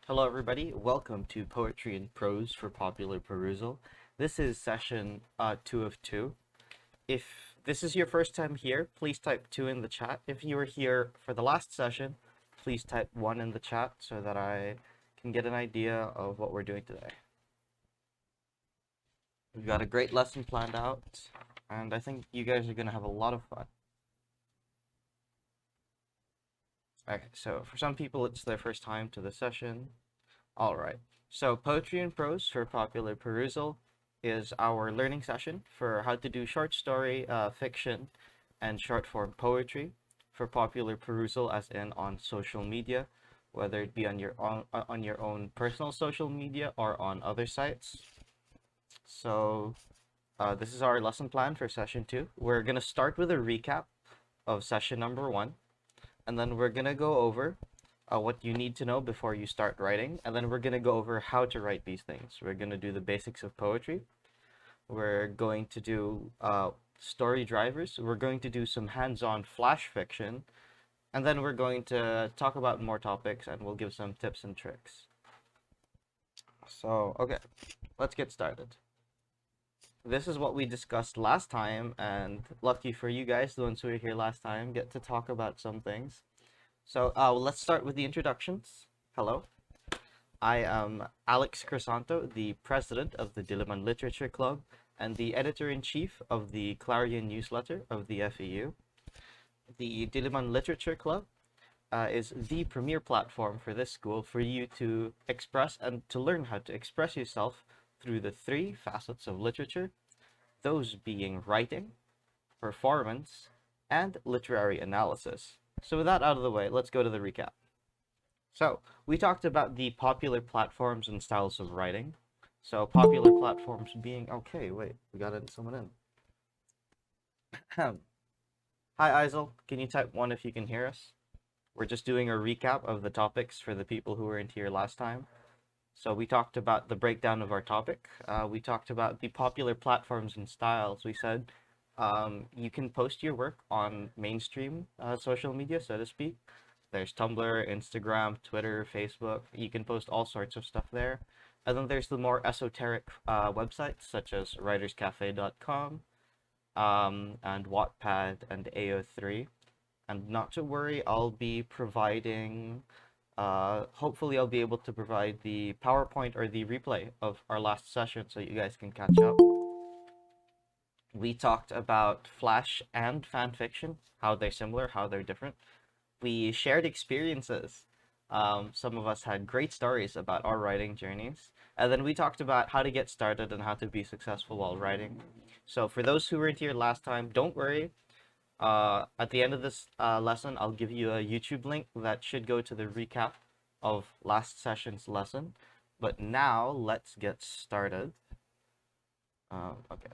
Hello, everybody. Welcome to Poetry and Prose for Popular Perusal. This is session 2 of 2. If this is your first time here, please type 2 in the chat. If you were here for the last session, please type 1 in the chat so that I can get an idea of what we're doing today. We've got a great lesson planned out, and I think you guys are going to have a lot of fun. Okay, so for some people, it's their first time to the session. All right. So Poetry and Prose for Popular Perusal is our learning session for how to do short story, fiction, and short form poetry for popular perusal, as in on social media, whether it be on your own personal social media or on other sites. So this is our lesson plan for session 2. We're gonna start with a recap of session number 1, and then we're gonna go over what you need to know before you start writing, and then we're going to go over how to write these things. We're going to do the basics of poetry. We're going to do story drivers. We're going to do some hands-on flash fiction, and then we're going to talk about more topics, and we'll give some tips and tricks. So, okay, let's get started. This is what we discussed last time, and lucky for you guys, the ones who were here last time, get to talk about some things. So let's start with the introductions. Hello, I am Alex Crisanto, the president of the Diliman Literature Club and the editor-in-chief of the Clarion newsletter of the FEU. The Diliman Literature Club is the premier platform for this school for you to express and to learn how to express yourself through the 3 facets of literature, those being writing, performance, and literary analysis. So with that out of the way, let's go to the recap. So we talked about the popular platforms and styles of writing. So popular platforms being, okay, wait, we got someone in. Hi, Isel. Can you type 1 if you can hear us? We're just doing a recap of the topics for the people who weren't here last time. So we talked about the breakdown of our topic. We talked about the popular platforms and styles. We said you can post your work on mainstream social media, so to speak. There's Tumblr, Instagram, Twitter, Facebook. You can post all sorts of stuff there. And then there's the more esoteric websites, such as writerscafe.com, and Wattpad and AO3. And not to worry, I'll be providing, hopefully I'll be able to provide the PowerPoint or the replay of our last session so you guys can catch up. We talked about flash and fan fiction, how they're similar, how they're different. We shared experiences. Some of us had great stories about our writing journeys. And then we talked about how to get started and how to be successful while writing. So for those who weren't here last time, don't worry. At the end of this lesson, I'll give you a YouTube link that should go to the recap of last session's lesson. But now, let's get started. Okay.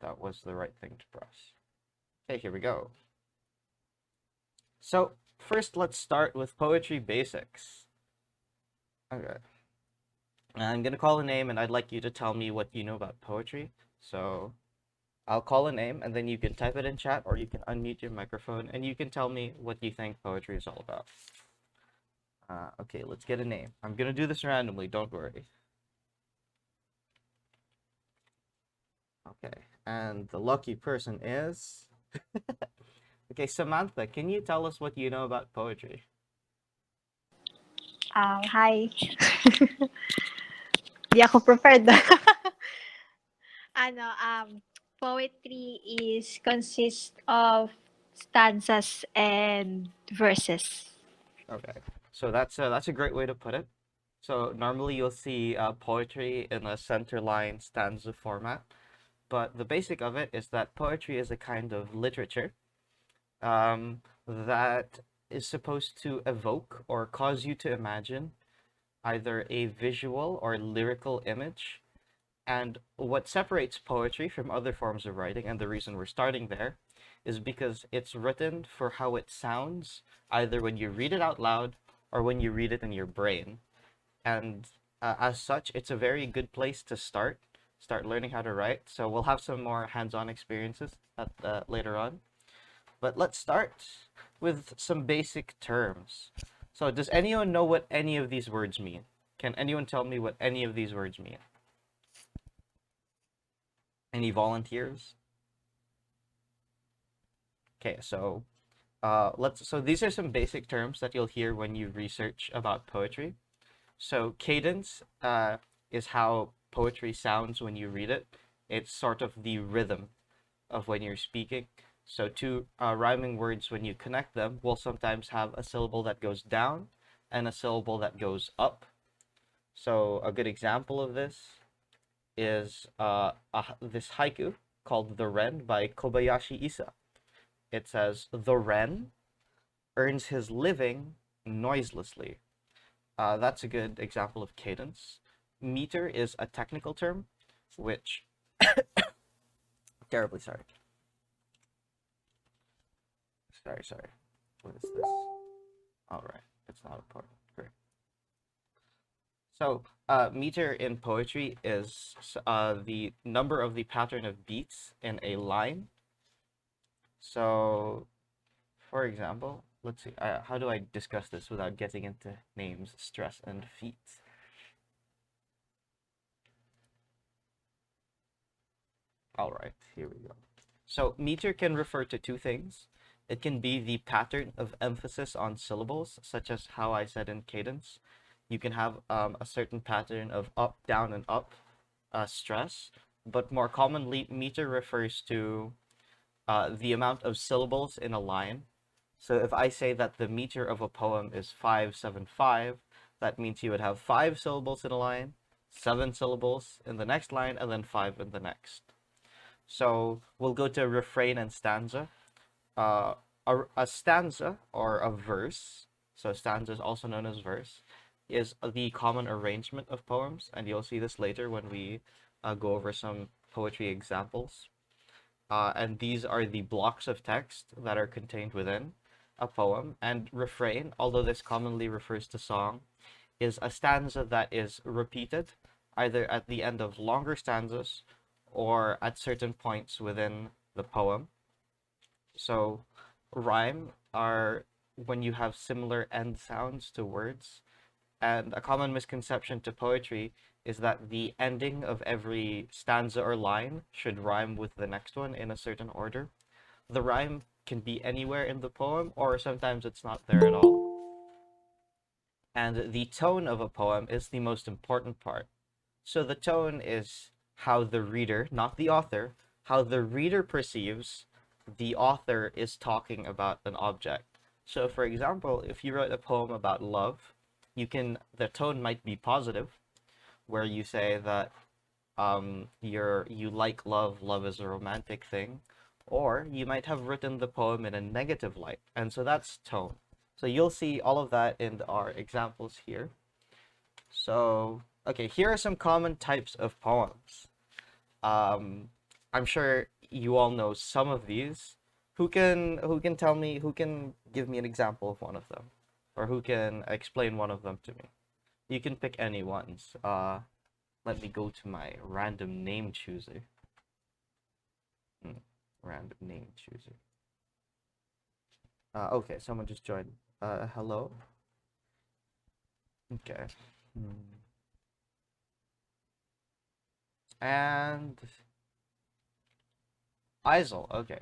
That was the right thing to press. Okay, here we go. So, first let's start with poetry basics. Okay. I'm gonna call a name and I'd like you to tell me what you know about poetry. So, I'll call a name and then you can type it in chat or you can unmute your microphone and you can tell me what you think poetry is all about. Okay, let's get a name. I'm gonna do this randomly, don't worry. Okay, and the lucky person is... Okay, Samantha, can you tell us what you know about poetry? Hi. Di ako prepared. Poetry consists of stanzas and verses. Okay, so that's a great way to put it. So normally you'll see poetry in a center line stanza format, but the basic of it is that poetry is a kind of literature that is supposed to evoke or cause you to imagine either a visual or lyrical image. And what separates poetry from other forms of writing, and the reason we're starting there, is because it's written for how it sounds, either when you read it out loud or when you read it in your brain. And as such, it's a very good place to start learning how to write. So we'll have some more hands-on experiences later on. But let's start with some basic terms. So does anyone know what any of these words mean? Can anyone tell me what any of these words mean? Any volunteers? Okay, so so these are some basic terms that you'll hear when you research about poetry. So cadence is how poetry sounds when you read it. It's sort of the rhythm of when you're speaking. So two rhyming words, when you connect them, will sometimes have a syllable that goes down and a syllable that goes up. So a good example of this is this haiku called The Wren by Kobayashi Isa. It says, "The wren earns his living noiselessly." That's a good example of cadence. Meter is a technical term, which, terribly sorry. Sorry. What is this? All right, it's not important. Great. So, meter in poetry is the number of the pattern of beats in a line. So, for example, let's see, how do I discuss this without getting into names, stress, and feet? All right, here we go. So meter can refer to two things. It can be the pattern of emphasis on syllables, such as how I said in cadence. You can have a certain pattern of up, down, and up stress, but more commonly, meter refers to the amount of syllables in a line. So if I say that the meter of a poem is 575, that means you would have 5 syllables in a line, 7 syllables in the next line, and then 5 in the next. So we'll go to refrain and stanza. A stanza or a verse, so stanza is also known as verse, is the common arrangement of poems, and you'll see this later when we go over some poetry examples. And these are the blocks of text that are contained within a poem. And refrain, although this commonly refers to song, is a stanza that is repeated either at the end of longer stanzas or at certain points within the poem. So rhyme are when you have similar end sounds to words. And a common misconception to poetry is that the ending of every stanza or line should rhyme with the next one in a certain order. The rhyme can be anywhere in the poem, or sometimes it's not there at all. And the tone of a poem is the most important part. So the tone is how the reader, not the author, how the reader perceives the author is talking about an object. So for example, if you wrote a poem about love, the tone might be positive, where you say that you like love, love is a romantic thing, or you might have written the poem in a negative light, and so that's tone. So you'll see all of that in our examples here. So, okay, here are some common types of poems. I'm sure you all know some of these. Who can give me an example of one of them? Or who can explain one of them to me? You can pick any ones. Let me go to my random name chooser. Random name chooser. Okay, someone just joined. Hello? Okay. And Isel, okay.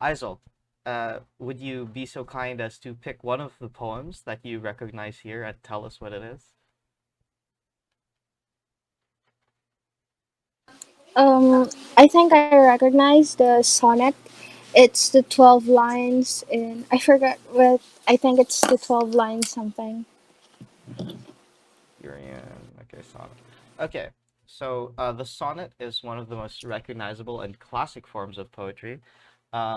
Isel, would you be so kind as to pick one of the poems that you recognize here and tell us what it is? I think I recognize the sonnet. It's the 12 lines in, I forgot what, I think it's the 12 lines something. Okay, sonnet. Okay, so the sonnet is one of the most recognizable and classic forms of poetry.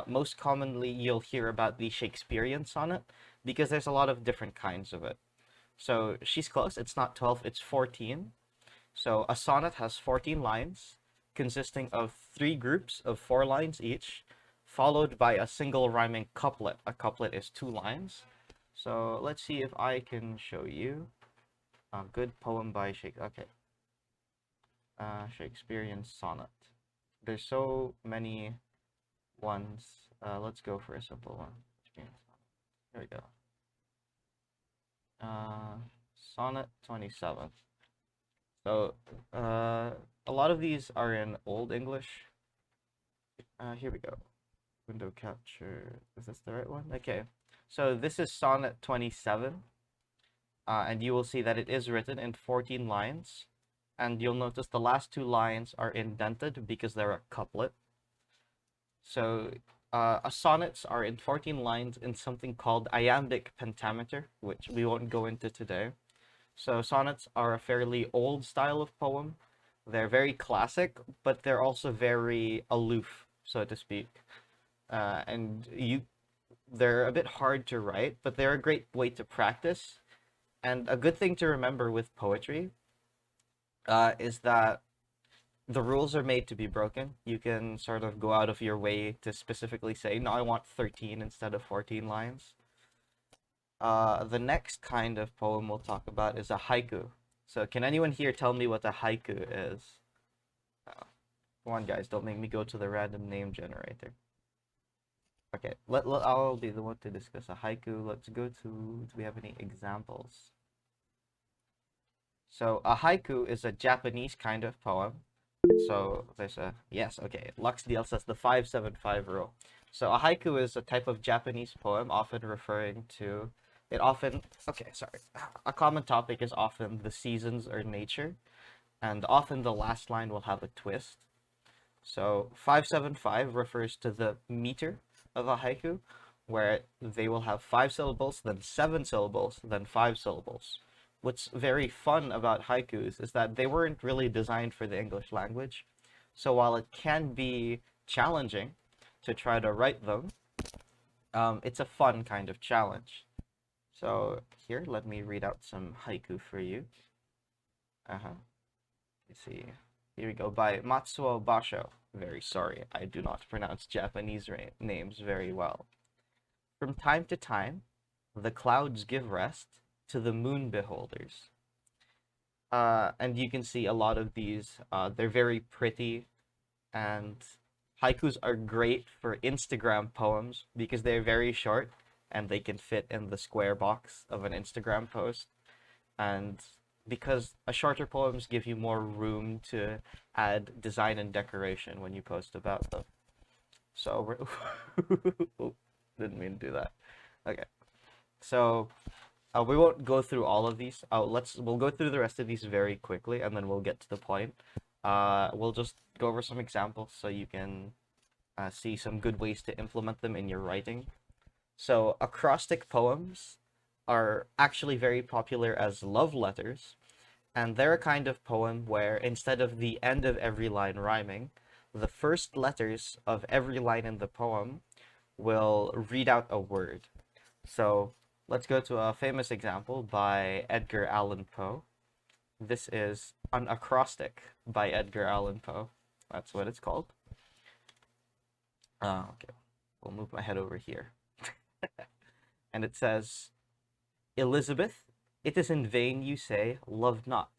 Most commonly, you'll hear about the Shakespearean sonnet because there's a lot of different kinds of it. So she's close. It's not 12, it's 14. So a sonnet has 14 lines consisting of 3 groups of 4 lines each, followed by a single rhyming couplet. A couplet is 2 lines. So let's see if I can show you a good poem by Shakespeare. Okay. Shakespearean sonnet. There's so many ones. Let's go for a simple one. Here we go. Sonnet 27. So, a lot of these are in Old English. Here we go. Window capture. Is this the right one? Okay. So this is Sonnet 27. And you will see that it is written in 14 lines. And you'll notice the last 2 lines are indented because they're a couplet. So sonnets are in 14 lines in something called iambic pentameter, which we won't go into today. So sonnets are a fairly old style of poem. They're very classic, but they're also very aloof, so to speak. They're a bit hard to write, but they're a great way to practice. And a good thing to remember with poetry is that the rules are made to be broken. You can sort of go out of your way to specifically say, no, I want 13 instead of 14 lines. The next kind of poem we'll talk about is a haiku. So can anyone here tell me what a haiku is? Come on, guys, don't make me go to the random name generator. Okay, I'll be the one to discuss a haiku. Let's go to, do we have any examples? So a haiku is a Japanese kind of poem. So there's a, yes, okay, LuxDL says the 575 rule. So a haiku is a type of Japanese poem often referring to, a common topic is often the seasons or nature, and often the last line will have a twist. So 575 refers to the meter of a haiku, where they will have 5 syllables, then 7 syllables, then 5 syllables. What's very fun about haikus is that they weren't really designed for the English language. So while it can be challenging to try to write them, it's a fun kind of challenge. So here, let me read out some haiku for you. Let's see. Here we go, by Matsuo Basho. Very sorry, I do not pronounce Japanese names very well. From time to time, the clouds give rest to the moon beholders. And you can see a lot of these, they're very pretty, and haikus are great for Instagram poems because they're very short and they can fit in the square box of an Instagram post. And because shorter poems give you more room to add design and decoration when you post about them. So we're didn't mean to do that. Okay. So we won't go through all of these. We'll go through the rest of these very quickly, and then we'll get to the point. We'll just go over some examples so you can see some good ways to implement them in your writing. So acrostic poems are actually very popular as love letters, and they're a kind of poem where instead of the end of every line rhyming, the first letters of every line in the poem will read out a word. So let's go to a famous example by Edgar Allan Poe. This is an acrostic by Edgar Allan Poe. That's what it's called. Okay, we'll move my head over here. And it says, Elizabeth, it is in vain you say, love not.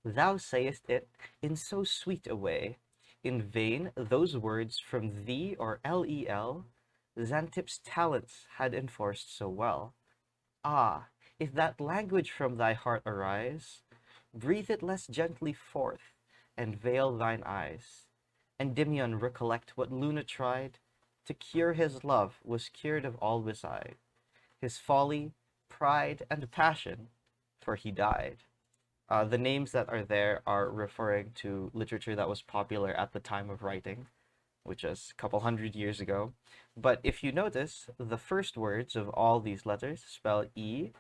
Thou sayest it in so sweet a way. In vain those words from thee or Lel, Xantipp's talents had enforced so well. Ah, if that language from thy heart arise, breathe it less gently forth, and veil thine eyes. Endymion recollect what Luna tried, to cure his love was cured of all beside. His folly, pride, and passion, for he died. The names that are there are referring to literature that was popular at the time of writing, which is a couple hundred years ago. But if you notice, the first words of all these letters spell Elizabeth.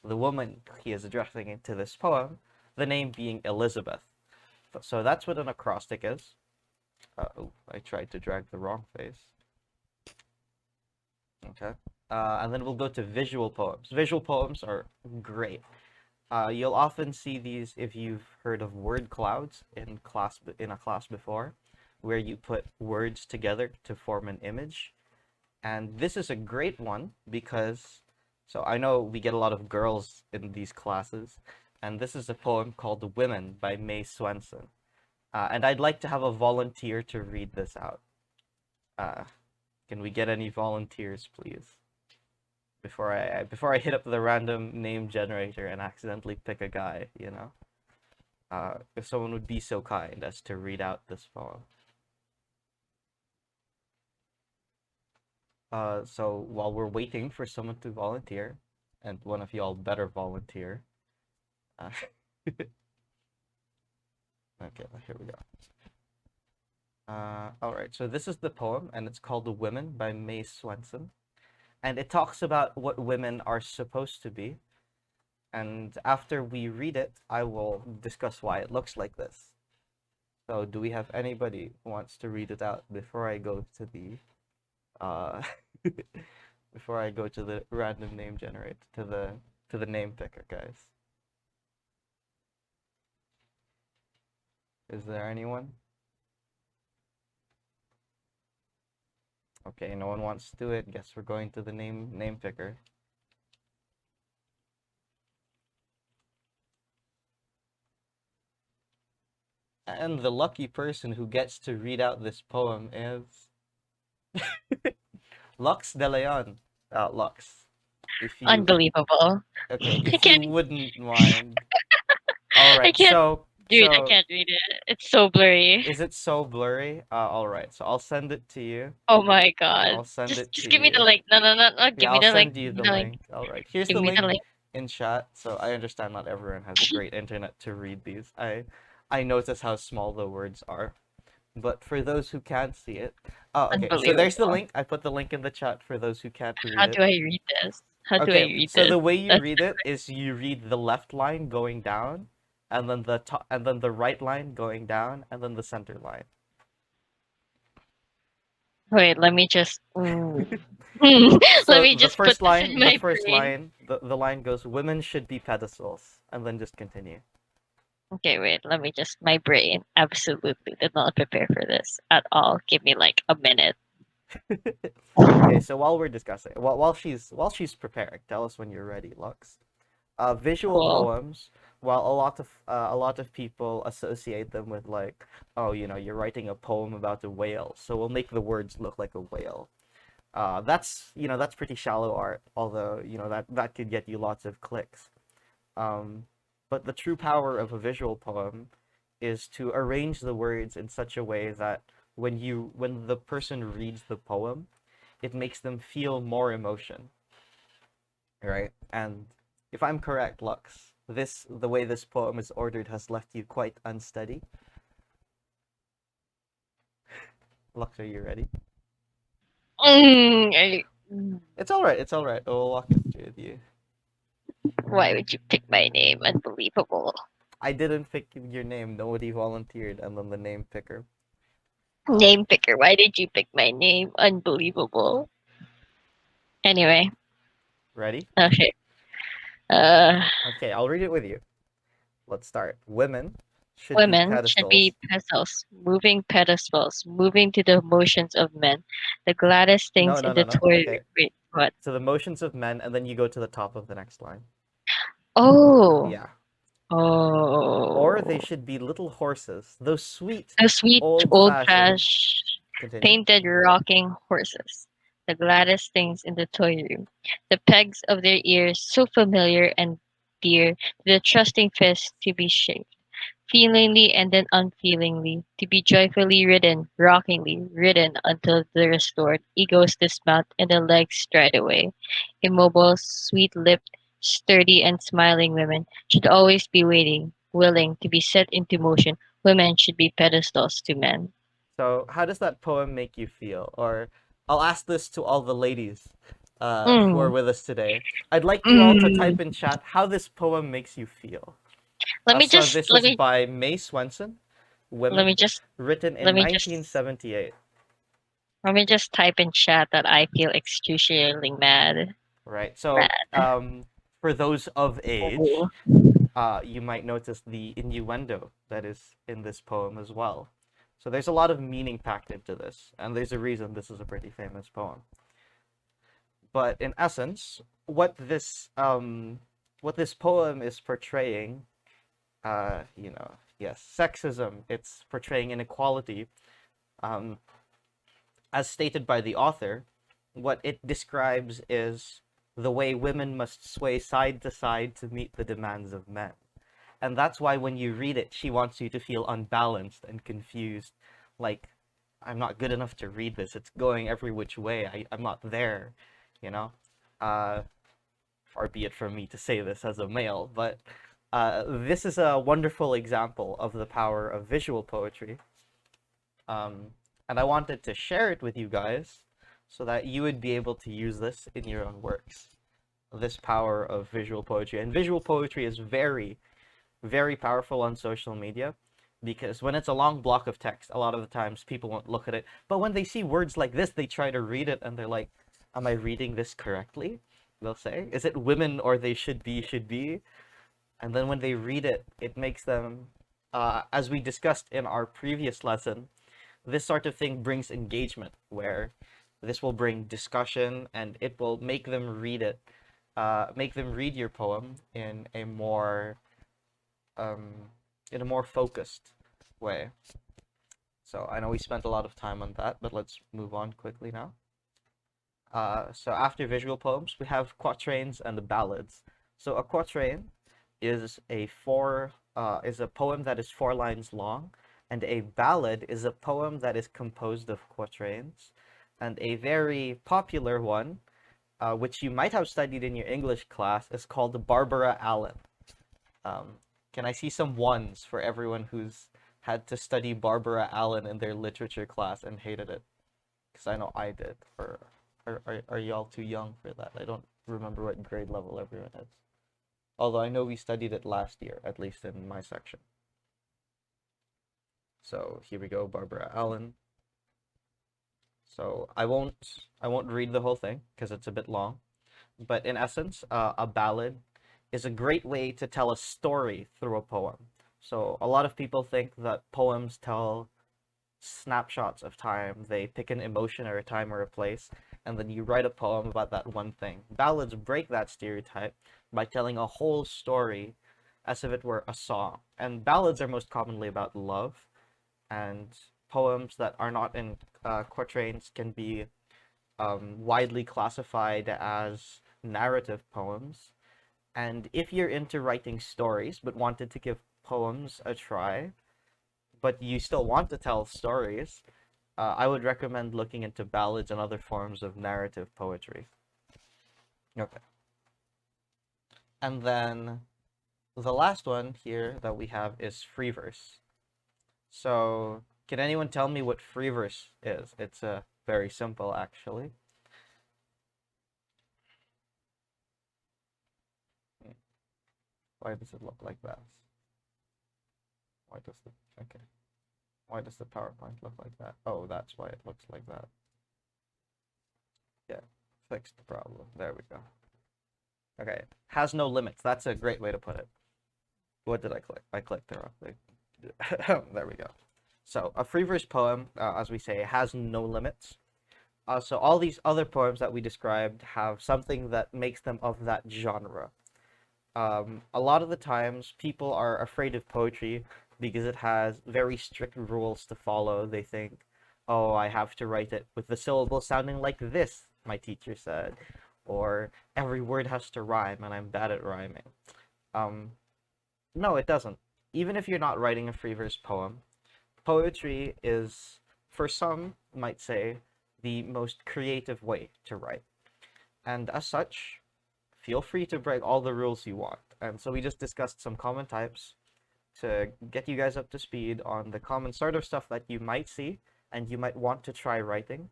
The woman he is addressing into this poem, the name being Elizabeth. So that's what an acrostic is. I tried to drag the wrong face. Okay. And then we'll go to visual poems. Visual poems are great. You'll often see these if you've heard of word clouds in a class before, where you put words together to form an image. And this is a great one because, so I know we get a lot of girls in these classes, and this is a poem called Women by Mae Swenson. And I'd like to have a volunteer to read this out. Can we get any volunteers, please? before I hit up the random name generator and accidentally pick a guy, you know. If someone would be so kind as to read out this poem. So while we're waiting for someone to volunteer, and one of y'all better volunteer. Okay, here we go. All right, so this is the poem, and it's called "The Women" by Mae Swenson, and it talks about what women are supposed to be. And after we read it, I will discuss why it looks like this. So, do we have anybody who wants to read it out before I go to the before I go to the random name generator, to the name picker, guys? Is there anyone? Okay, no one wants to do it. Guess we're going to the name picker. And the lucky person who gets to read out this poem is Lux De Leon. Lux. If you Unbelievable. Okay, I if you can't. wouldn't mind. All I right, can't. so Dude, I can't read it. It's so blurry. is it so blurry? All right, so I'll send it to you. Oh my god. I'll send it Just to give me the you. link. No, no, no, no. Give Yeah, me I'll the link. send you Give me the the link. link. All right, here's Give the me the link link. in chat. So I understand not everyone has great internet to read these. I notice how small the words are. But for those who can't see it, oh, okay. So there's the Unbelievable. link. I put the link in the chat for those who can't read How it. do I read this? How do I Okay, read so this? the way you That's read it is you read the left line going down, and then the top, and then the right line going down, and then the center line. Wait, let me just. Let So me just put this in the my first brain. line, the line goes, "Women should be pedestals," and then just continue. Okay, wait, let me just. My brain absolutely did not prepare for this at all. Give me like a minute. Okay, so while we're discussing, while she's preparing, tell us when you're ready, Lux. Visual Cool. poems, while a lot of people associate them with like, oh, you know, you're writing a poem about a whale, so we'll make the words look like a whale. That's pretty shallow art, although that could get you lots of clicks. Um, but the true power of a visual poem is to arrange the words in such a way that when the person reads the poem, it makes them feel more emotion, right? And if I'm correct, Lux, the way this poem is ordered has left you quite unsteady. Lux, are you ready? I- It's all right. It's all right. We'll walk it through with you. Why would you pick my name? Unbelievable. I didn't pick your name. Nobody volunteered, and then the name picker. Name picker. Why did you pick my name? Unbelievable. Anyway, Ready? okay. Uh, Okay, I'll read it with you. Let's start. Women should be Women should pedestals. be pedestals, moving to the motions of men, the gladdest No, things no, in no, the no. toy. Okay. Wait, what? So the motions of men, and then you go to the top of the next line. Oh, Yeah. Or they oh, should be little horses, those sweet, the sweet old old-fashioned. trash Continue. painted rocking horses, the gladdest things in the toy room, the pegs of their ears so familiar and dear, the trusting fist to be shaped. Feelingly and then unfeelingly, to be joyfully ridden, rockingly ridden until the restored egos dismount and the legs stride away. Immobile, sweet-lipped, sturdy and smiling women should always be waiting, willing to be set into motion. Women should be pedestals to men. So how does that poem make you feel? Or I'll ask this to all the ladies who are Mm, with us today. I'd like you all to mm. type in chat how this poem makes you feel. Let me So just this is by Mae Swenson, let me Women, just written let in me just 1978. let me just type in chat that I feel excruciatingly mad. Right. So Mad. for those of age, Oh. you might notice the innuendo that is in this poem as well. So there's a lot of meaning packed into this, and there's a reason this is a pretty famous poem. But in essence, what this poem is portraying, yes, sexism. It's portraying inequality. As stated by the author, what it describes is the way women must sway side to side to meet the demands of men. And that's why when you read it, she wants you to feel unbalanced and confused. Like, I'm not good enough to read this. It's going every which way. I'm not there, you know? Far be it from me to say this as a male, but this is a wonderful example of the power of visual poetry. And I wanted to share it with you guys so that you would be able to use this in your own works. This power of visual poetry. And visual poetry is very, very powerful on social media, because when it's a long block of text, a lot of the times people won't look at it. But when they see words like this, they try to read it and they're like, am I reading this correctly? They'll say, is it women or they should be? And then when they read it, it makes them, as we discussed in our previous lesson, this sort of thing brings engagement, where this will bring discussion and it will make them read it, make them read your poem in a more focused way. So I know we spent a lot of time on that, but let's move on quickly now. So after visual poems, we have quatrains and the ballads. So a quatrain is a poem that is 4 lines long, and a ballad is a poem that is composed of quatrains. And a very popular one, which you might have studied in your English class, is called Barbara Allen. Can I see some ones for everyone who's had to study Barbara Allen in their literature class and hated it? Because I know I did. Or are y'all too young for that? I don't remember what grade level everyone is. Although I know we studied it last year, at least in my section. So here we go, Barbara Allen. So I won't read the whole thing because it's a bit long. But in essence, a ballad is a great way to tell a story through a poem. So a lot of people think that poems tell snapshots of time. They pick an emotion or a time or a place, and then you write a poem about that one thing. Ballads break that stereotype by telling a whole story as if it were a song. And ballads are most commonly about love, and poems that are not in quatrains can be widely classified as narrative poems. And if you're into writing stories but wanted to give poems a try, but you still want to tell stories, I would recommend looking into ballads and other forms of narrative poetry. Okay. And then the last one here that we have is free verse. So can anyone tell me what free verse is? It's very simple, actually. Why does it look like that? Why does the PowerPoint look like that? Oh, that's why it looks like that. Yeah, fixed the problem. There we go. Okay, has no limits. That's a great way to put it. What did I click? I clicked the wrong thing. There we go. So a free verse poem, as we say, has no limits. So all these other poems that we described have something that makes them of that genre. A lot of the times people are afraid of poetry because it has very strict rules to follow. They think, oh, I have to write it with the syllable sounding like this, my teacher said, or every word has to rhyme and I'm bad at rhyming. No, it doesn't. Even if you're not writing a free verse poem, poetry is, for some might say, the most creative way to write. And as such, feel free to break all the rules you want. And so we just discussed some common types to get you guys up to speed on the common sort of stuff that you might see and you might want to try writing.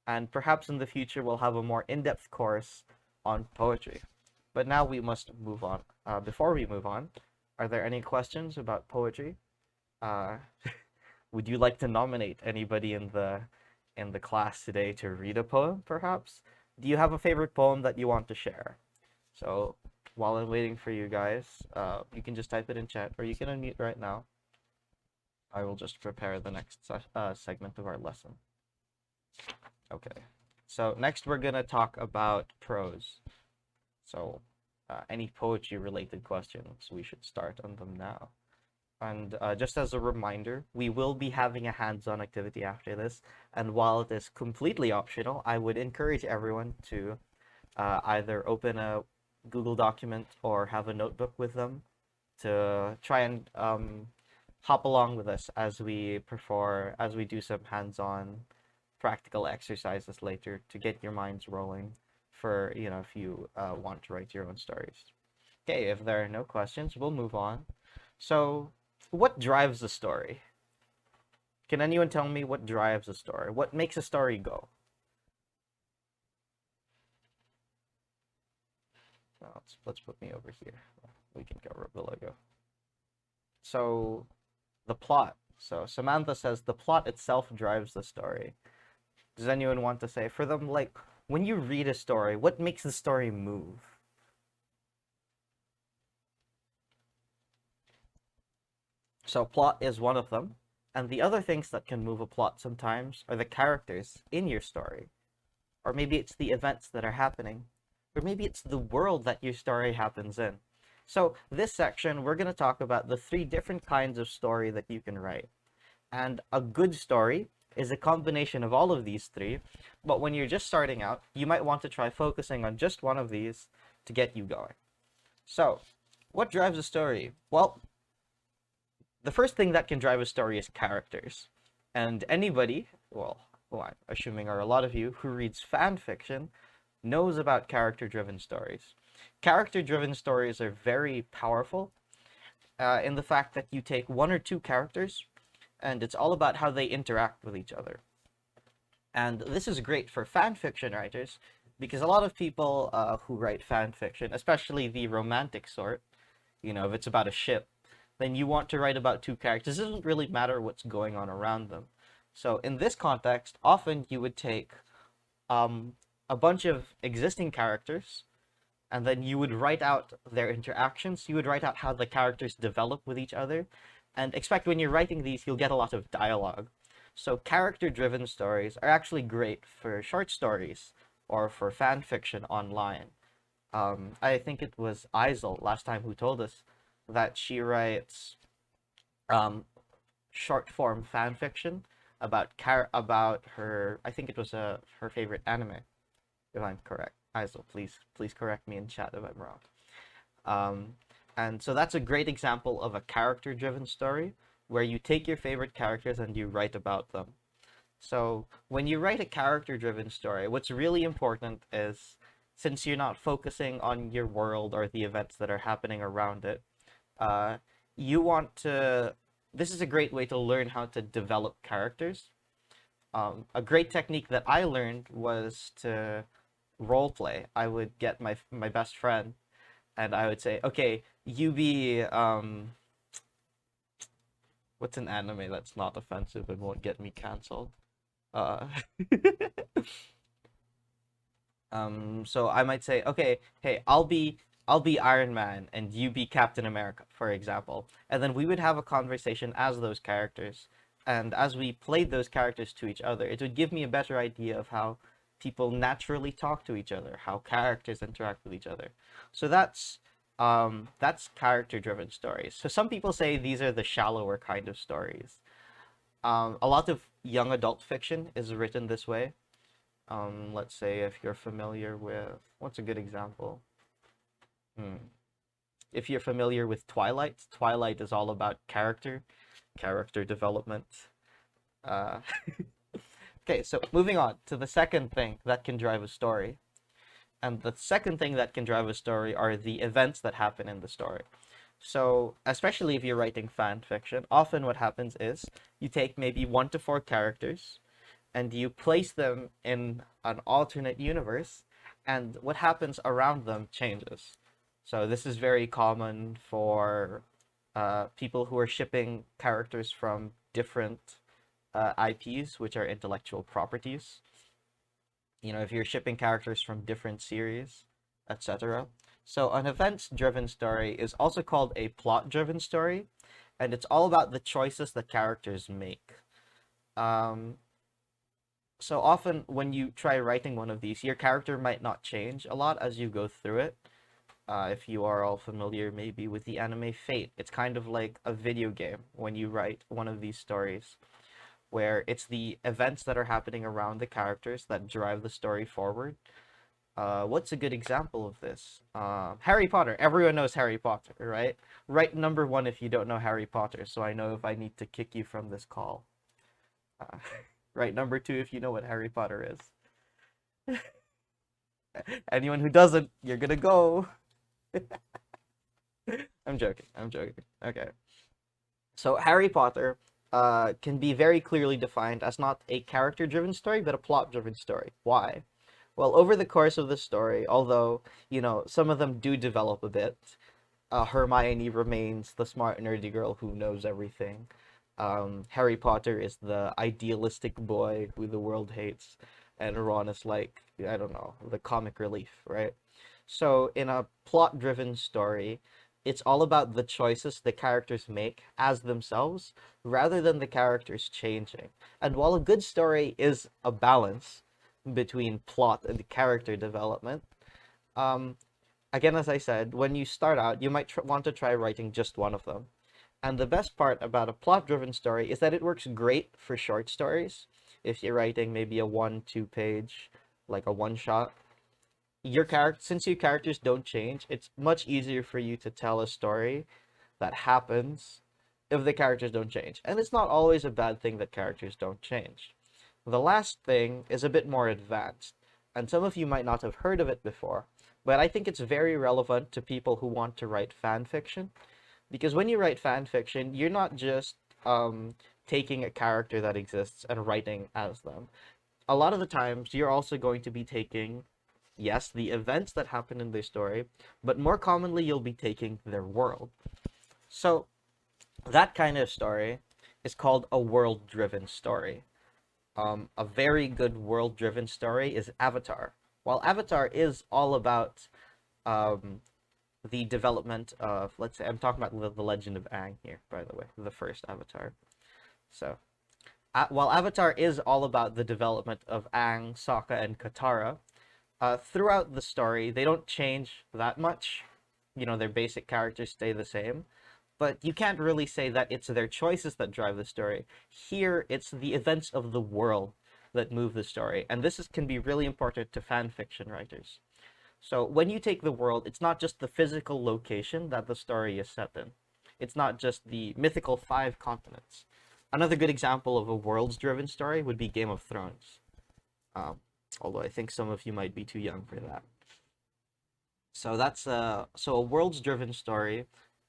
And perhaps in the future we'll have a more in-depth course on poetry. But now we must move on. Before we move on, are there any questions about poetry? Would you like to nominate anybody in the class today to read a poem, perhaps? Do you have a favorite poem that you want to share? So while I'm waiting for you guys, you can just type it in chat, or you can unmute right now. I will just prepare the next segment of our lesson. Okay, so next we're gonna talk about prose. So any poetry related questions, we should start on them now. And just as a reminder, we will be having a hands-on activity after this. And while it is completely optional, I would encourage everyone to either open a Google document or have a notebook with them to try and hop along with us as we do some hands-on practical exercises later to get your minds rolling for, if you want to write your own stories. Okay, if there are no questions, we'll move on. So, what drives a story? Can anyone tell me what drives a story? What makes a story go? Let's put me over here. We can go below go. So, the plot. So Samantha says the plot itself drives the story. Does anyone want to say for them, like, when you read a story, what makes the story move? So plot is one of them. And the other things that can move a plot sometimes are the characters in your story. Or maybe it's the events that are happening. Or maybe it's the world that your story happens in. So this section, we're going to talk about the 3 different kinds of story that you can write. And a good story is a combination of all of these 3. But when you're just starting out, you might want to try focusing on just one of these to get you going. So, what drives a story? Well, the first thing that can drive a story is characters. And anybody, well, I'm assuming are a lot of you, who reads fan fiction knows about character-driven stories. Character-driven stories are very powerful in the fact that you take 1 or 2 characters, and it's all about how they interact with each other. And this is great for fan fiction writers, because a lot of people who write fan fiction, especially the romantic sort, if it's about a ship, then you want to write about 2 characters. It doesn't really matter what's going on around them. So in this context, often you would take a bunch of existing characters, and then you would write out their interactions. You would write out how the characters develop with each other, and expect when you're writing these, you'll get a lot of dialogue. So character-driven stories are actually great for short stories or for fan fiction online. I think it was Isel last time who told us that she writes short form fan fiction about her. I think it was her favorite anime, if I'm correct. Isel, please correct me in chat if I'm wrong. And so that's a great example of a character-driven story where you take your favorite characters and you write about them. So when you write a character-driven story, what's really important is, since you're not focusing on your world or the events that are happening around it, you want to... This is a great way to learn how to develop characters. A great technique that I learned was to role play. I would get my best friend, and I would say, okay, you be what's an anime that's not offensive and won't get me canceled? So I might say, okay, hey, I'll be Iron Man and you be Captain America, for example. And then we would have a conversation as those characters. And as we played those characters to each other, it would give me a better idea of how people naturally talk to each other, how characters interact with each other. So that's character-driven stories. So some people say these are the shallower kind of stories. A lot of young adult fiction is written this way. Let's say if you're familiar with, what's a good example? If you're familiar with Twilight, Twilight is all about character development. Okay, so moving on to the second thing that can drive a story. And the second thing that can drive a story are the events that happen in the story. So, especially if you're writing fan fiction, often what happens is you take maybe 1 to 4 characters and you place them in an alternate universe, and what happens around them changes. So this is very common for people who are shipping characters from different IPs, which are intellectual properties. If you're shipping characters from different series, etc. So an events-driven story is also called a plot-driven story, and it's all about the choices that characters make. So often when you try writing one of these, your character might not change a lot as you go through it. If you are all familiar maybe with the anime Fate, it's kind of like a video game when you write one of these stories, where it's the events that are happening around the characters that drive the story forward. What's a good example of this? Harry Potter. Everyone knows Harry Potter, right? Write number 1 if you don't know Harry Potter, so I know if I need to kick you from this call. Uh, write number 2 if you know what Harry Potter is. Anyone who doesn't, you're gonna go. I'm joking. I'm joking. Okay. So Harry Potter can be very clearly defined as not a character-driven story, but a plot-driven story. Why? Well, over the course of the story, although, some of them do develop a bit, Hermione remains the smart, nerdy girl who knows everything. Harry Potter is the idealistic boy who the world hates, and Ron is like, I don't know, the comic relief, right? So in a plot-driven story, it's all about the choices the characters make as themselves, rather than the characters changing. And while a good story is a balance between plot and character development, um, again, as I said, when you start out, you might want to try writing just one of them. And the best part about a plot-driven story is that it works great for short stories. If you're writing maybe a 1-2 page, like a one-shot, since your characters don't change, it's much easier for you to tell a story that happens if the characters don't change. And it's not always a bad thing that characters don't change. The last thing is a bit more advanced, and some of you might not have heard of it before, but I think it's very relevant to people who want to write fan fiction. Because when you write fan fiction, you're not just taking a character that exists and writing as them. A lot of the times, you're also going to be taking, yes, the events that happen in their story, but more commonly, you'll be taking their world. So, that kind of story is called a world-driven story. A very good world-driven story is Avatar. While Avatar is all about um, the development of, let's say, I'm talking about the Legend of Aang here, by the way, the first Avatar. So, while Avatar is all about the development of Aang, Sokka, and Katara, throughout the story, they don't change that much. Their basic characters stay the same. But you can't really say that it's their choices that drive the story. Here, it's the events of the world that move the story. And this can be really important to fan fiction writers. So when you take the world, it's not just the physical location that the story is set in. It's not just the mythical 5 continents. Another good example of a worlds-driven story would be Game of Thrones. Although I think some of you might be too young for that. So a worlds-driven story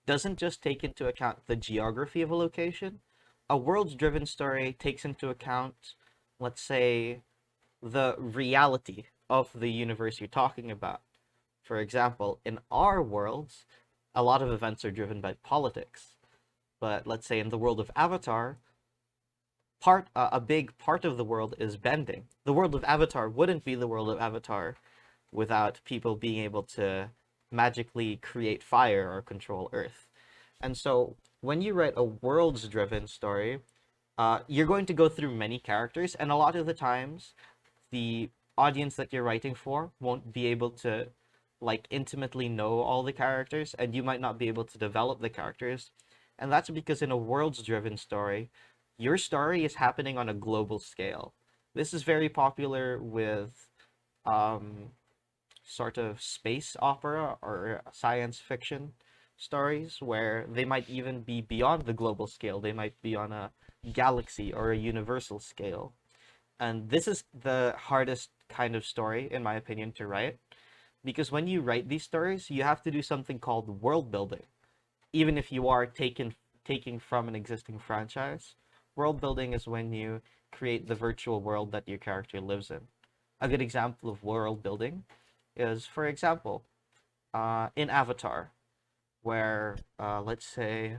doesn't just take into account the geography of a location. A worlds-driven story takes into account, let's say, the reality of the universe you're talking about. For example, in our worlds, a lot of events are driven by politics. But let's say in the world of Avatar, a big part of the world is bending. The world of Avatar wouldn't be the world of Avatar without people being able to magically create fire or control Earth. And so when you write a worlds-driven story, you're going to go through many characters, and a lot of the times, the audience that you're writing for won't be able to intimately know all the characters, and you might not be able to develop the characters. And that's because in a worlds-driven story, your story is happening on a global scale. This is very popular with sort of space opera or science fiction stories, where they might even be beyond the global scale. They might be on a galaxy or a universal scale. And this is the hardest kind of story, in my opinion, to write. Because when you write these stories, you have to do something called world building. Even if you are taking from an existing franchise, world building is when you create the virtual world that your character lives in. A good example of world building is, for example, in Avatar, where, let's say,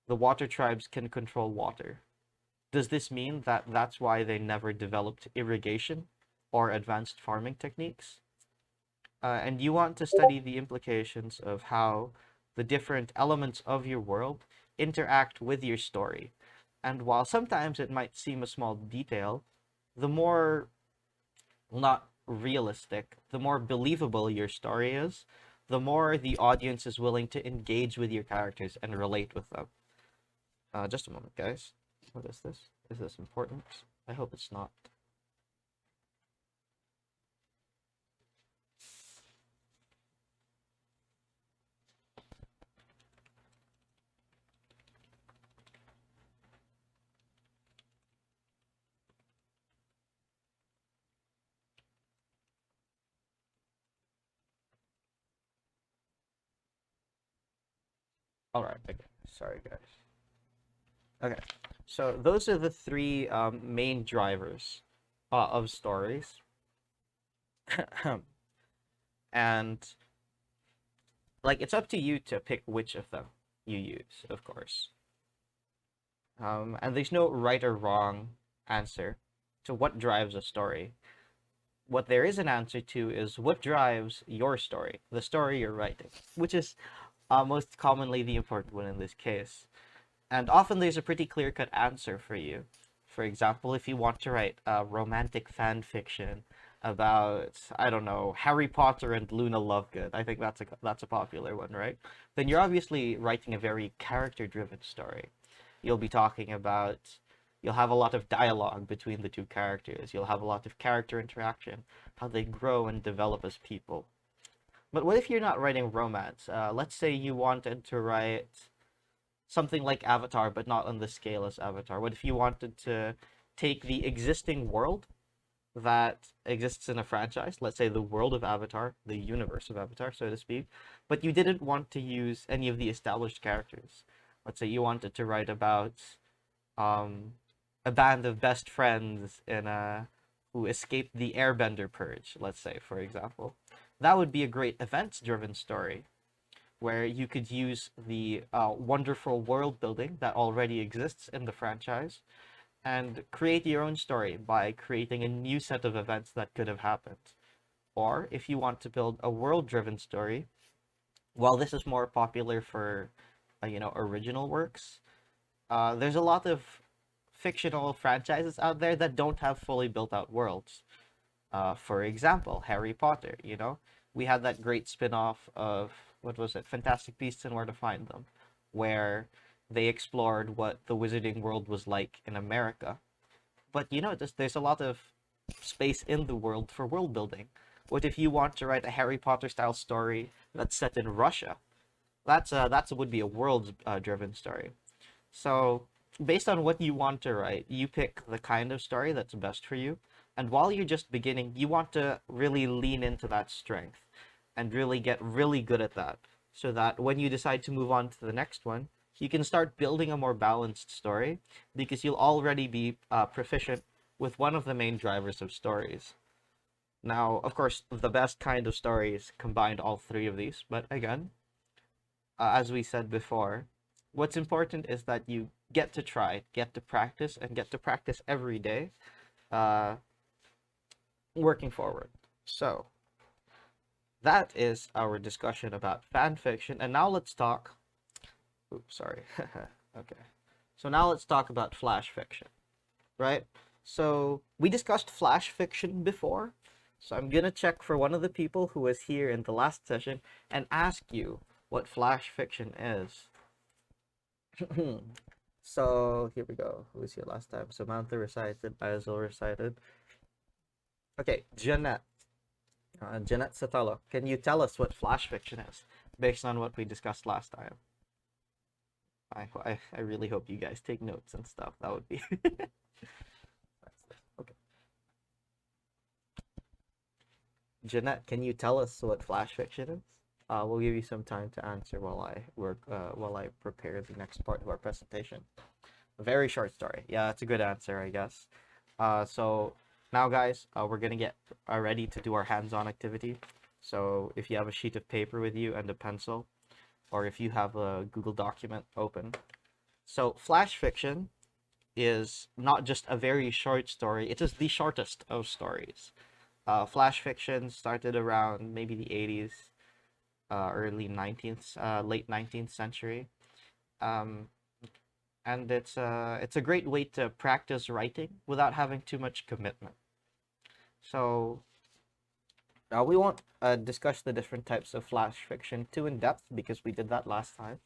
the water tribes can control water. Does this mean that that's why they never developed irrigation or advanced farming techniques? And you want to study the implications of how the different elements of your world interact with your story. And while sometimes it might seem a small detail, the more not realistic, the more believable your story is, the more the audience is willing to engage with your characters and relate with them. Just a moment, guys. What is this? Is this important? I hope it's not. All right. Okay. Sorry, guys. Okay. So those are the three main drivers of stories, and like it's up to you to pick which of them you use, of course. And there's no right or wrong answer to what drives a story. What there is an answer to is what drives your story, the story you're writing, which is most commonly the important one in this case. And often there's a pretty clear-cut answer for you. For example, if you want to write a romantic fan fiction about, I don't know, Harry Potter and Luna Lovegood, I think that's a popular one, right? Then you're obviously writing a very character-driven story. You'll have a lot of dialogue between the two characters. You'll have a lot of character interaction, how they grow and develop as people. But what if you're not writing romance? Let's say you wanted to write something like Avatar, but not on the scale as Avatar. What if you wanted to take the existing world that exists in a franchise, let's say the world of Avatar, the universe of Avatar, so to speak, but you didn't want to use any of the established characters. Let's say you wanted to write about a band of best friends who escaped the Airbender purge, let's say, for example. That would be a great events-driven story, where you could use the wonderful world building that already exists in the franchise and create your own story by creating a new set of events that could have happened. Or if you want to build a world-driven story, while this is more popular for original works, there's a lot of fictional franchises out there that don't have fully built out worlds. For example, Harry Potter, we had that great spin-off of, what was it, Fantastic Beasts and Where to Find Them, where they explored what the wizarding world was like in America. But there's a lot of space in the world for world building. What if you want to write a Harry Potter style story that's set in Russia? That's would be a world driven story. So based on what you want to write, you pick the kind of story that's best for you. And while you're just beginning, you want to really lean into that strength and really get really good at that, so that when you decide to move on to the next one, you can start building a more balanced story, because you'll already be proficient with one of the main drivers of stories. Now, of course, the best kind of stories combined all three of these, but again, as we said before, what's important is that you get to try, get to practice, and get to practice every day, working forward. So that is our discussion about fan fiction, and now let's talk. Oops, sorry. Okay. So now let's talk about flash fiction, right? So we discussed flash fiction before, so I'm gonna check for one of the people who was here in the last session and ask you what flash fiction is. So here we go. Who was here last time? Samantha recited, Basil recited. Okay, Jeanette. Jeanette Satalo, can you tell us what flash fiction is, based on what we discussed last time? I really hope you guys take notes and stuff. That would be okay. Jeanette, can you tell us what flash fiction is? We'll give you some time to answer while I prepare the next part of our presentation. A very short story. Yeah, that's a good answer, I guess. So now, guys, we're gonna get ready to do our hands-on activity. So if you have a sheet of paper with you and a pencil, or if you have a Google document open. So flash fiction is not just a very short story, it is the shortest of stories. Flash fiction started around maybe the 80s, early 19th, late 19th century. And it's a great way to practice writing without having too much commitment. So we won't discuss the different types of flash fiction too in depth, because we did that last time.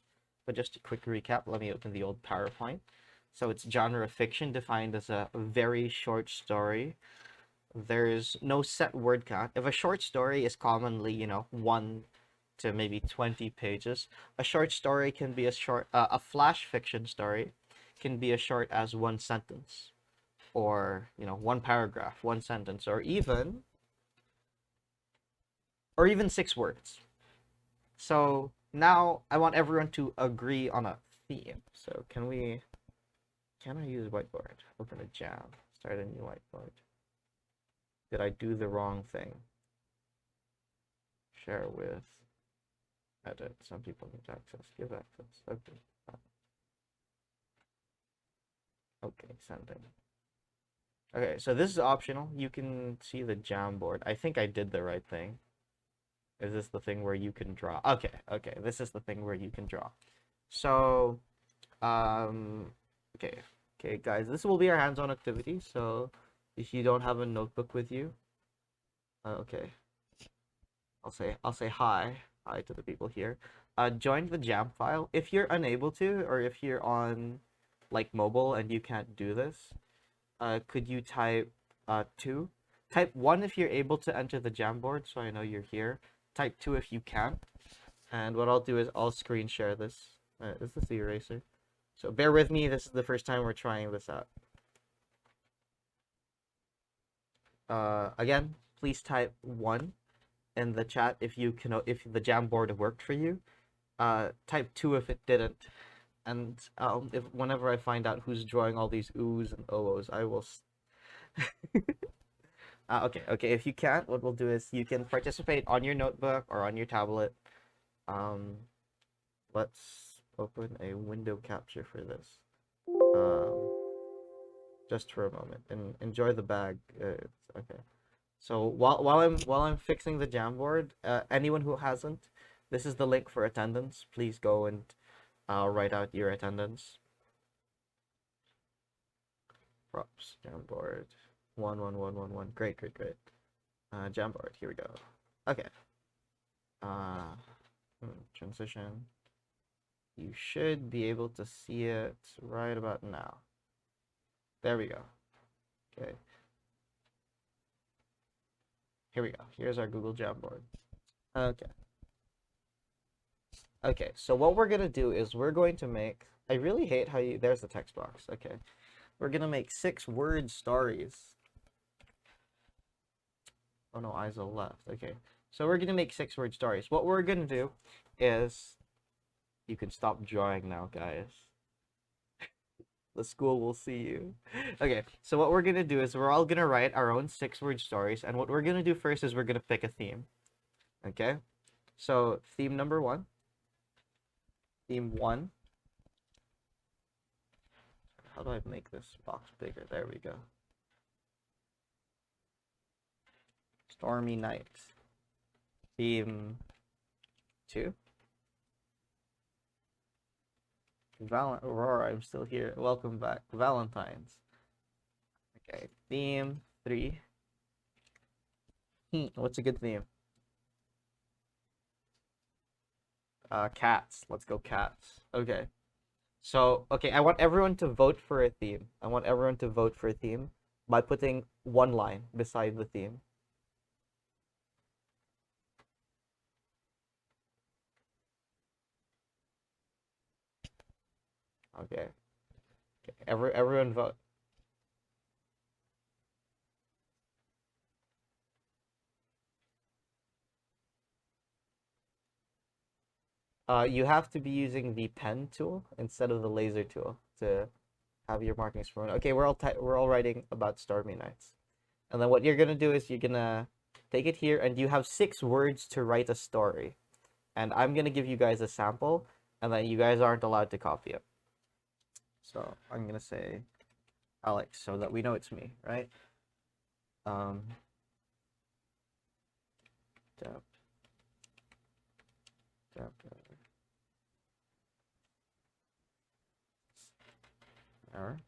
But just a quick recap, let me open the old PowerPoint. So it's genre fiction, defined as a very short story. There's no set word count. If a short story is commonly, 1 to maybe 20 pages, a short story can be as short, a flash fiction story can be as short as one sentence, or, one paragraph, one sentence, or even 6 words. So now I want everyone to agree on a theme. So can I use whiteboard? Open a jam, start a new whiteboard. Did I do the wrong thing? Share with, edit. Some people need access. Give access. Okay. Okay, sending. Okay, so this is optional. You can see the Jamboard. I think I did the right thing. Is this the thing where you can draw? Okay, okay. This is the thing where you can draw. So, okay, okay, guys. This will be our hands-on activity. So, if you don't have a notebook with you, okay, I'll say hi to the people here. Join the Jam file. If you're unable to, or if you're on like mobile and you can't do this, could you type 2? Type 1 if you're able to enter the Jamboard, so I know you're here. Type 2 if you can't. And what I'll do is I'll screen share this. Is this the eraser? So bear with me, this is the first time we're trying this out. Again, please type 1 in the chat if you can, if the Jamboard worked for you. Type 2 if it didn't. And if whenever I find out who's drawing all these oohs and ohs, I will. Okay. If you can't, what we'll do is you can participate on your notebook or on your tablet. Let's open a window capture for this. Just for a moment and enjoy the bag. Okay. So while I'm fixing the Jamboard, anyone who hasn't, this is the link for attendance. Please go and write out your attendance. Props, Jamboard, 11111. Great. Jamboard, here we go. Okay. Transition. You should be able to see it right about now. There we go. Okay. Here we go. Here's our Google Jamboard. Okay. Okay, so what we're gonna do is we're going to make, I really hate how you, there's the text box. Okay. We're gonna make 6-word stories. Oh no, Isel left. Okay. So we're gonna make 6-word stories. What we're gonna do is, you can stop drawing now, guys. The school will see you. Okay, so what we're gonna do is we're all gonna write our own 6-word stories, and what we're gonna do first is we're gonna pick a theme. Okay? So theme number 1. Theme 1. How do I make this box bigger? There we go. Stormy night. Theme 2. Aurora, I'm still here. Welcome back. Valentine's. Okay. Theme 3. What's a good theme? Cats. Let's go cats. Okay. So, okay, I want everyone to vote for a theme. I want everyone to vote for a theme by putting one line beside the theme. Okay. Okay. Everyone vote. You have to be using the pen tool instead of the laser tool to have your markings for. Okay, we're all writing about stormy nights, and then what you're gonna do is you're gonna take it here, and you have 6 words to write a story, and I'm gonna give you guys a sample, and then you guys aren't allowed to copy it. So I'm gonna say Alex, so that we know it's me, right? Tap, tap, error.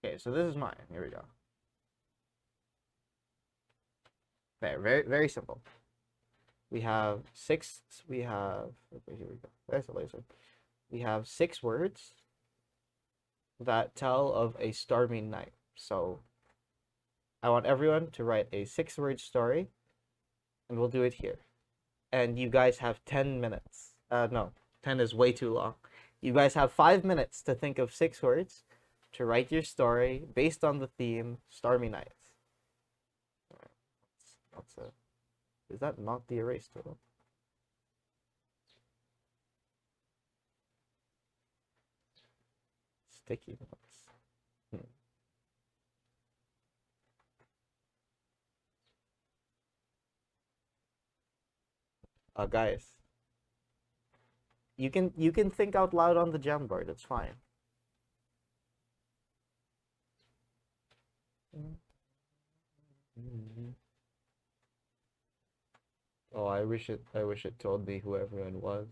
Okay, so this is mine. Here we go. Okay, very simple. We have six. We have. Okay, here we go. There's a laser. We have 6 words that tell of a stormy night. So I want everyone to write a 6-word story, and we'll do it here. And you guys have 10 minutes. No, 10 is way too long. You guys have 5 minutes to think of 6 words to write your story based on the theme Stormy Nights. Is that not the erase tool? Sticky notes. Guys, you can think out loud on the Jamboard. It's fine. Oh, I wish it told me who everyone was.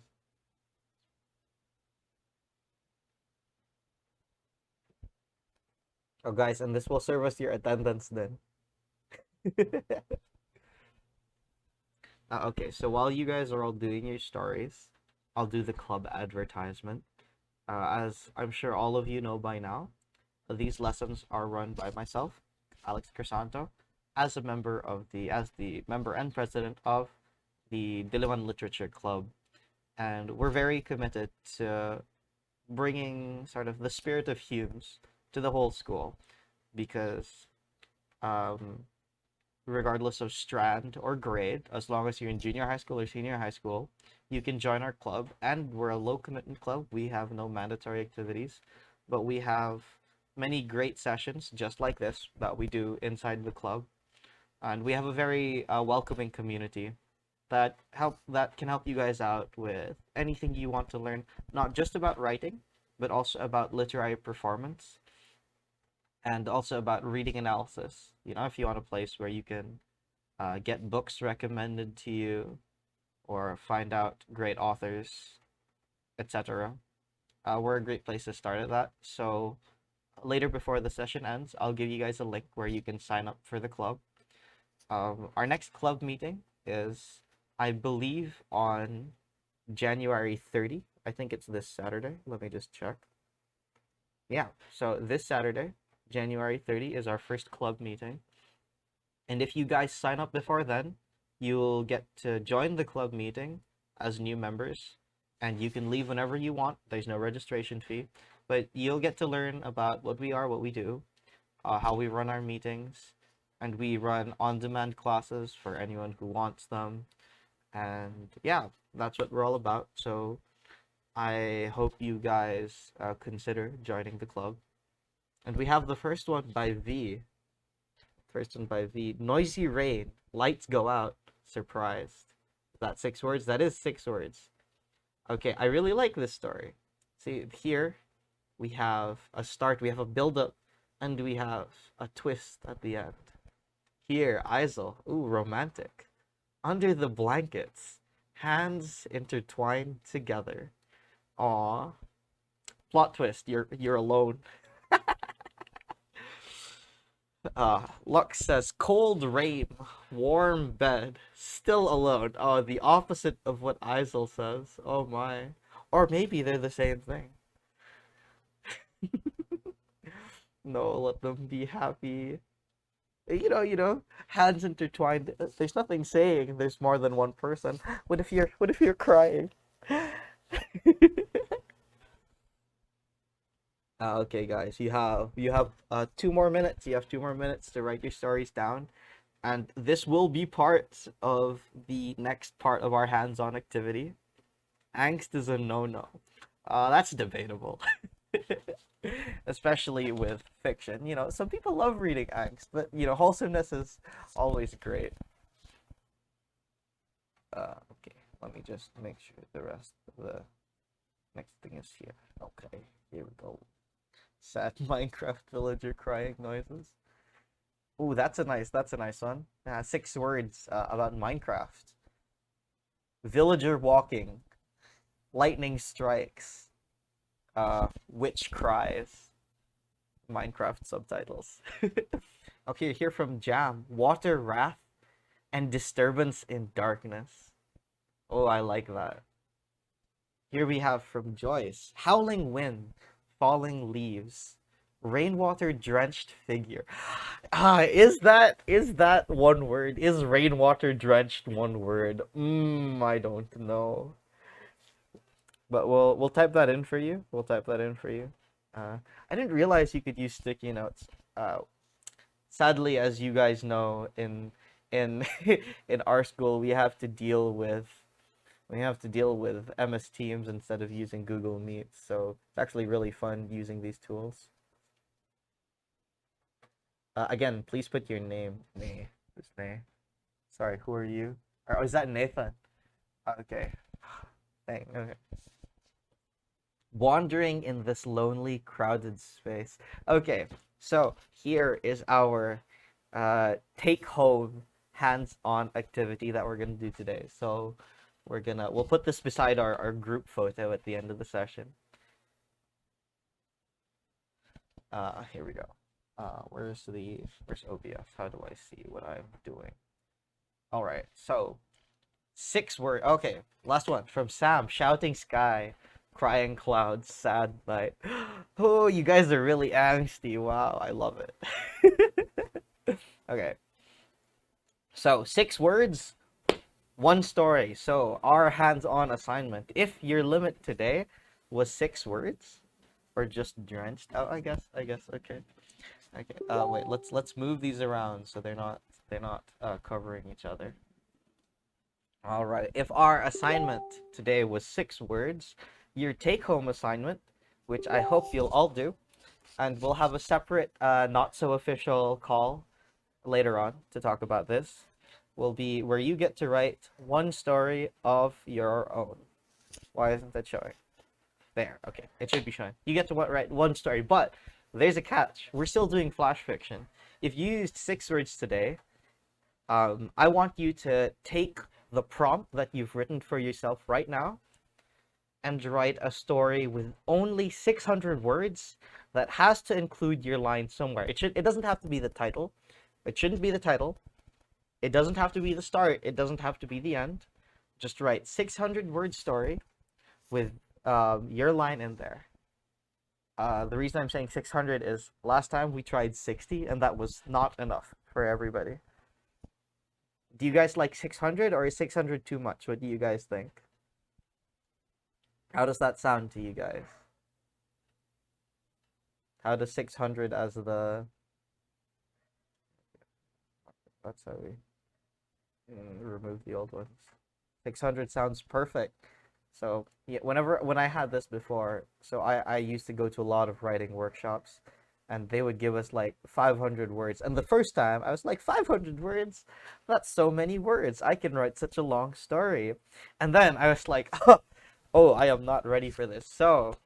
Oh, guys, and this will serve as your attendance then. Okay, so while you guys are all doing your stories, I'll do the club advertisement. As I'm sure all of you know by now, these lessons are run by myself, Alex Crisanto, as the member and president of the Diliman Literature Club, and we're very committed to bringing sort of the spirit of Humes to the whole school, because regardless of strand or grade, as long as you're in junior high school or senior high school, you can join our club. And we're a low commitment club. We have no mandatory activities, but we have many great sessions just like this that we do inside the club. And we have a very welcoming community that can help you guys out with anything you want to learn, not just about writing, but also about literary performance, and also about reading analysis. You know, if you want a place where you can get books recommended to you or find out great authors, etc. We're a great place to start at that. So later, before the session ends, I'll give you guys a link where you can sign up for the club. Our next club meeting is, I believe, on January 30. I think it's this Saturday. Let me just check. Yeah, so this Saturday, January 30, is our first club meeting. And if you guys sign up before then, you'll get to join the club meeting as new members, and you can leave whenever you want. There's no registration fee, but you'll get to learn about what we are, what we do, how we run our meetings, and we run on-demand classes for anyone who wants them. And yeah, that's what we're all about. So I hope you guys consider joining the club. And we have the first one by V. Noisy rain, lights go out, surprised. Is that 6 words? That is 6 words. Okay, I really like this story. See, here we have a start, we have a build-up, and we have a twist at the end. Here, Isel, ooh, romantic. Under the blankets, hands intertwined together. Aw. Plot twist, you're alone. Lux says, cold rain, warm bed, still alone. Oh, the opposite of what Isel says. Oh my. Or maybe they're the same thing. No, let them be happy. You know, hands intertwined. There's nothing saying there's more than one person. What if you're crying? Okay, guys, you have 2 more minutes. You have 2 more minutes to write your stories down, and this will be part of the next part of our hands-on activity. Angst is a no-no. That's debatable, especially with fiction. You know, some people love reading angst, but you know, wholesomeness is always great. Okay, let me just make sure the rest of the next thing is here. Okay, here we go. Sad Minecraft villager crying noises. Ooh, that's a nice one. 6 words about Minecraft. Villager walking. Lightning strikes. Witch cries. Minecraft subtitles. Okay, here from Jam. Water wrath and disturbance in darkness. Oh, I like that. Here we have from Joyce: howling wind, falling leaves, rainwater drenched figure. Is that one word? Is rainwater drenched one word? I don't know. But we'll type that in for you. We'll type that in for you. I didn't realize you could use sticky notes. Sadly, as you guys know, in in our school, we have to deal with MS Teams instead of using Google Meet. So it's actually really fun using these tools. Again, please put your name. Nay. Who's Nay? Sorry, who are you? Or, is that Nathan? Okay. Okay. Wandering in this lonely, crowded space. Okay, so here is our take-home hands-on activity that we're gonna do today. So we'll put this beside our group photo at the end of the session. Here we go. Where's OBS? How do I see what I'm doing? All right, so 6 words. Okay, last one from Sam: shouting sky, crying clouds, sad night. Oh, you guys are really angsty. Wow, I love it. Okay, so 6 words, 1 story. So our hands-on assignment, if your limit today was 6 words or just drenched, oh, I guess. Okay. Wait, let's move these around so they're not covering each other. All right, if our assignment today was 6 words, your take-home assignment, which I hope you'll all do, and we'll have a separate not so official call later on to talk about this, will be where you get to write 1 story of your own. Why isn't that showing? There, okay, it should be showing. You get to write 1 story, but there's a catch. We're still doing flash fiction. If you used 6 words today, I want you to take the prompt that you've written for yourself right now and write a story with only 600 words that has to include your line somewhere. It doesn't have to be the title. It shouldn't be the title. It doesn't have to be the start. It doesn't have to be the end. Just write 600 word story with your line in there. The reason I'm saying 600 is last time we tried 60 and that was not enough for everybody. Do you guys like 600 or is 600 too much? What do you guys think? How does that sound to you guys? How does 600 as the... That's how we remove the old ones. 600 sounds perfect. So yeah, when I had this before, so I used to go to a lot of writing workshops, and they would give us like 500 words. And the first time I was like, 500 words? That's so many words. I can write such a long story. And then I was like, oh, I am not ready for this. So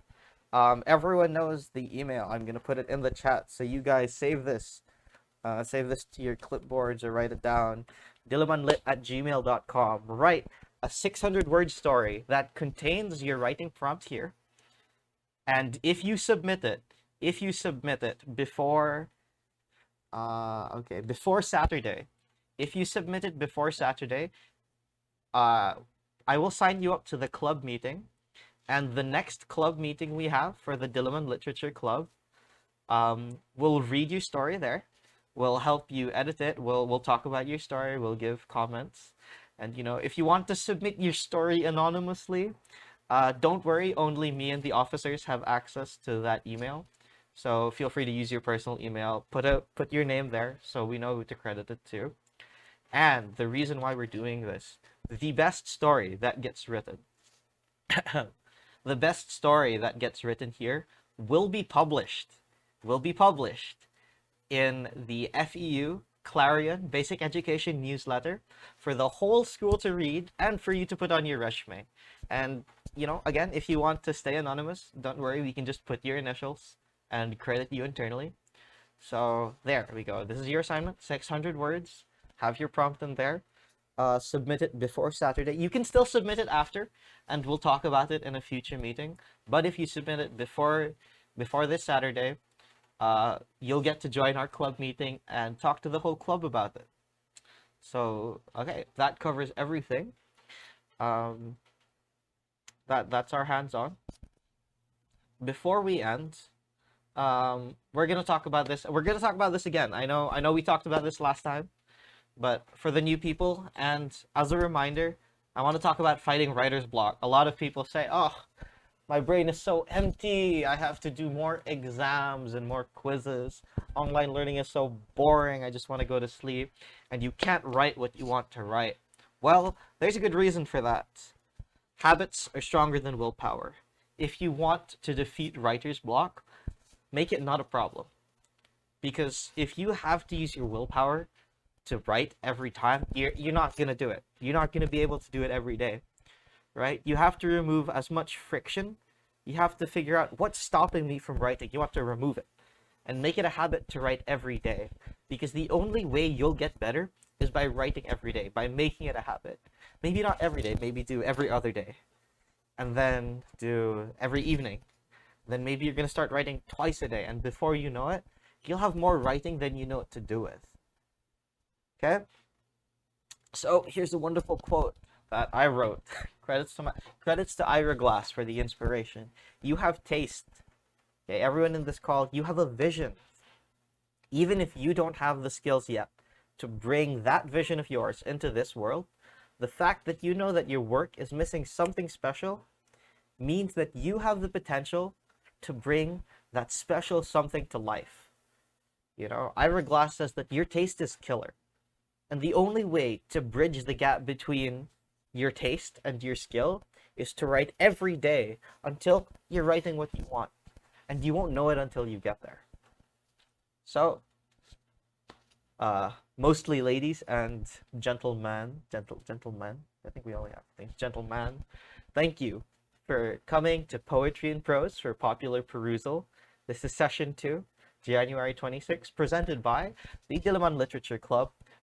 everyone knows the email. I'm gonna put it in the chat. So you guys save this. Save this to your clipboards or write it down. dillamanlit@gmail.com. Write a 600 word story that contains your writing prompt here. And if you submit it before before Saturday, if you submit it before Saturday, I will sign you up to the club meeting, and the next club meeting we have for the Dillaman Literature Club, we'll read your story there. We'll help you edit it. We'll talk about your story. We'll give comments. And if you want to submit your story anonymously, don't worry. Only me and the officers have access to that email. So feel free to use your personal email. Put your name there so we know who to credit it to. And the reason why we're doing this, the best story that gets written, the best story that gets written here will be published in the FEU Clarion Basic Education newsletter for the whole school to read and for you to put on your resume. And again, if you want to stay anonymous, don't worry, we can just put your initials and credit you internally. So there we go. This is your assignment, 600 words. Have your prompt in there. Submit it before Saturday. You can still submit it after, and we'll talk about it in a future meeting. But if you submit it before this Saturday, you'll get to join our club meeting and talk to the whole club about it. So, okay, that covers everything. Um, that's our hands-on. Before we end, we're gonna talk about this. We're gonna talk about this again. I know we talked about this last time, but for the new people, and as a reminder, I want to talk about fighting writer's block. A lot of people say, "Oh, my brain is so empty. I have to do more exams and more quizzes. Online learning is so boring. I just want to go to sleep." And you can't write what you want to write. Well, there's a good reason for that. Habits are stronger than willpower. If you want to defeat writer's block, make it not a problem. Because if you have to use your willpower to write every time, you're not going to do it. You're not going to be able to do it every day, right? You have to remove as much friction. You have to figure out what's stopping me from writing. You have to remove it and make it a habit to write every day, because the only way you'll get better is by writing every day, by making it a habit. Maybe not every day, maybe do every other day, and then do every evening. Then maybe you're going to start writing twice a day, and before you know it, you'll have more writing than you know what to do with. Okay? So here's a wonderful quote that I wrote. Credits to Ira Glass for the inspiration. You have taste. Okay, everyone in this call, you have a vision. Even if you don't have the skills yet to bring that vision of yours into this world, the fact that you know that your work is missing something special means that you have the potential to bring that special something to life. You know, Ira Glass says that your taste is killer. And the only way to bridge the gap between your taste and your skill is to write every day until you're writing what you want. And you won't know it until you get there. So, mostly ladies and gentlemen, I think we only have things, gentlemen, thank you for coming to Poetry and Prose for Popular Perusal. This is session 2, January 26, presented by the Diliman Literature Club.